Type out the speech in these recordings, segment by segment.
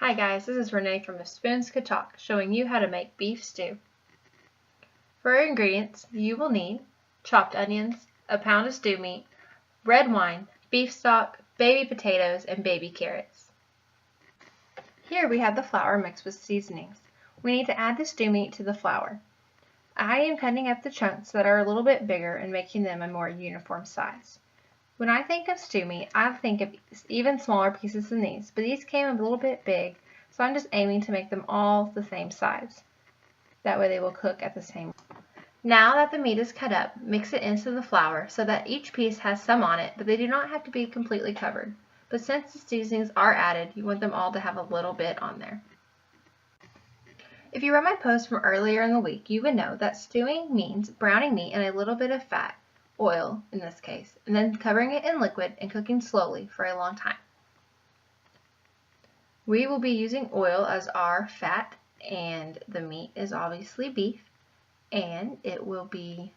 Hi guys, this is Renee from If Spoons Could Talk, showing you how to make beef stew. For our ingredients, you will need chopped onions, a pound of stew meat, red wine, beef stock, baby potatoes, and baby carrots. Here we have the flour mixed with seasonings. We need to add the stew meat to the flour. I am cutting up the chunks that are a little bit bigger and making them a more uniform size. When I think of stew meat, I think of even smaller pieces than these, but these came a little bit big, so I'm just aiming to make them all the same size. That way they will cook at the same. Now that the meat is cut up, mix it into the flour so that each piece has some on it, but they do not have to be completely covered. But since the seasonings are added, you want them all to have a little bit on there. If you read my post from earlier in the week, you would know that stewing means browning meat in a little bit of fat, oil in this case, and then covering it in liquid and cooking slowly for a long time. We will be using oil as our fat, and the meat is obviously beef, and it will be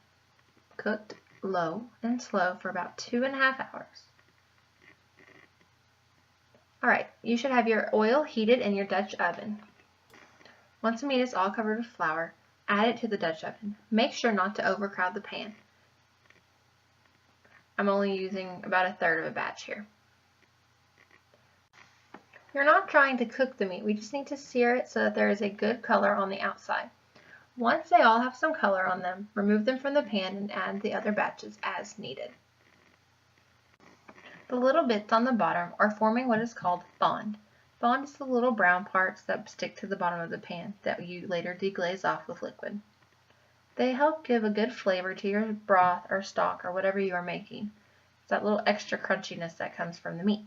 cooked low and slow for about 2.5 hours. Alright, you should have your oil heated in your Dutch oven. Once the meat is all covered with flour, add it to the Dutch oven. Make sure not to overcrowd the pan. I'm only using about 1/3 of a batch here. You're not trying to cook the meat, we just need to sear it so that there is a good color on the outside. Once they all have some color on them, remove them from the pan and add the other batches as needed. The little bits on the bottom are forming what is called fond. Fond is the little brown parts that stick to the bottom of the pan that you later deglaze off with liquid. They help give a good flavor to your broth or stock or whatever you are making. It's that little extra crunchiness that comes from the meat.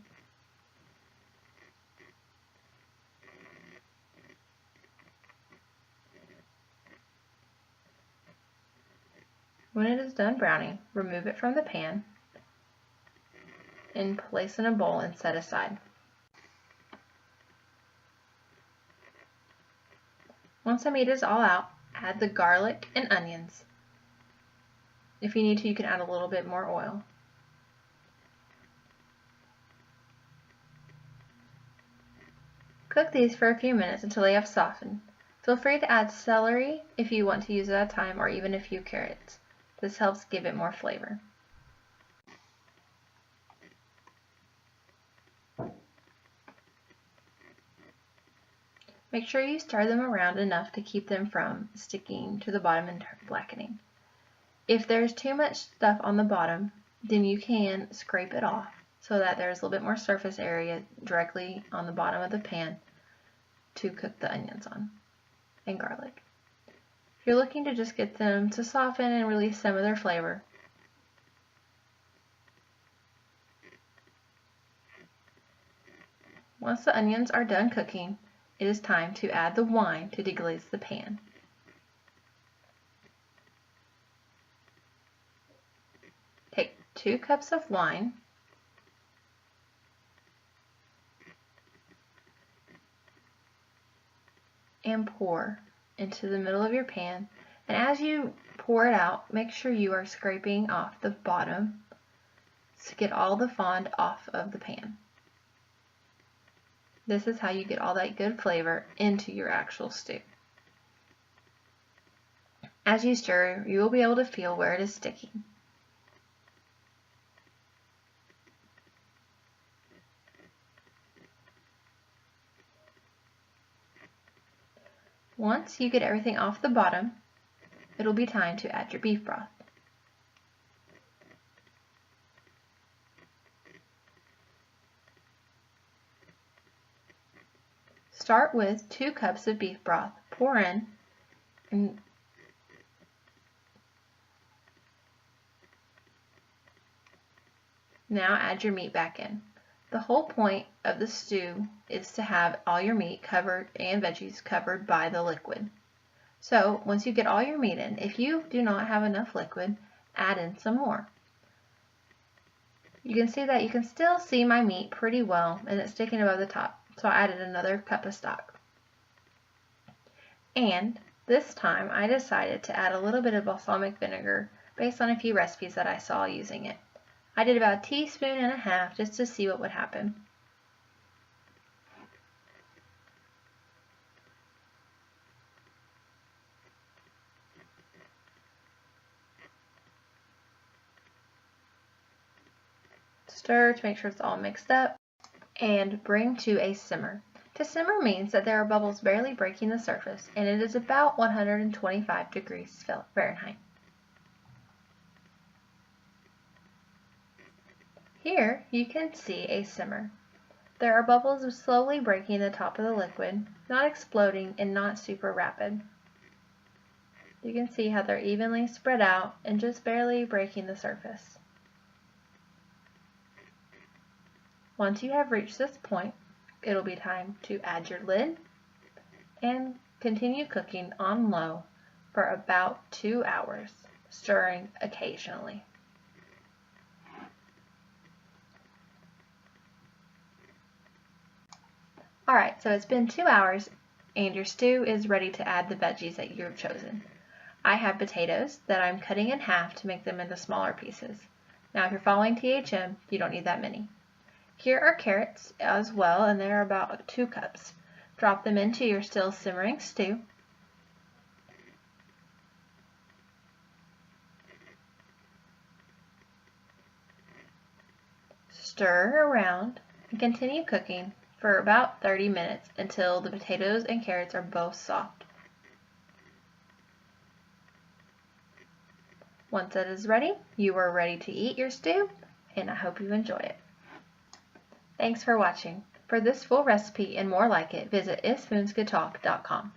When it is done browning, remove it from the pan and place in a bowl and set aside. Once the meat is all out, add the garlic and onions. If you need to, you can add a little bit more oil. Cook these for a few minutes until they have softened. Feel free to add celery if you want to use it at a time, or even a few carrots. This helps give it more flavor. Make sure you stir them around enough to keep them from sticking to the bottom and blackening. If there's too much stuff on the bottom, then you can scrape it off so that there's a little bit more surface area directly on the bottom of the pan to cook the onions on and garlic. If you're looking to just get them to soften and release some of their flavor, once the onions are done cooking, it is time to add the wine to deglaze the pan. Take 2 cups of wine and pour into the middle of your pan, and as you pour it out, make sure you are scraping off the bottom to get all the fond off of the pan. This is how you get all that good flavor into your actual stew. As you stir, you will be able to feel where it is sticking. Once you get everything off the bottom, it'll be time to add your beef broth. Start with 2 cups of beef broth. Pour in and now add your meat back in. The whole point of the stew is to have all your meat covered and veggies covered by the liquid. So once you get all your meat in, if you do not have enough liquid, add in some more. You can see that you can still see my meat pretty well and it's sticking above the top. So I added another cup of stock. And this time I decided to add a little bit of balsamic vinegar based on a few recipes that I saw using it. I did about 1.5 teaspoons just to see what would happen. Stir to make sure it's all mixed up and bring to a simmer. To simmer means that there are bubbles barely breaking the surface, and it is about 125 degrees Fahrenheit. Here you can see a simmer. There are bubbles slowly breaking the top of the liquid, not exploding and not super rapid. You can see how they're evenly spread out and just barely breaking the surface. Once you have reached this point, it'll be time to add your lid and continue cooking on low for about 2 hours, stirring occasionally. Alright, so it's been 2 hours and your stew is ready to add the veggies that you've chosen. I have potatoes that I'm cutting in half to make them into smaller pieces. Now if you're following THM, you don't need that many. Here are carrots as well, and they're about 2 cups. Drop them into your still simmering stew. Stir around and continue cooking for about 30 minutes until the potatoes and carrots are both soft. Once that is ready, you are ready to eat your stew, and I hope you enjoy it. Thanks for watching. For this full recipe and more like it, visit ifspoonscouldstalk.com.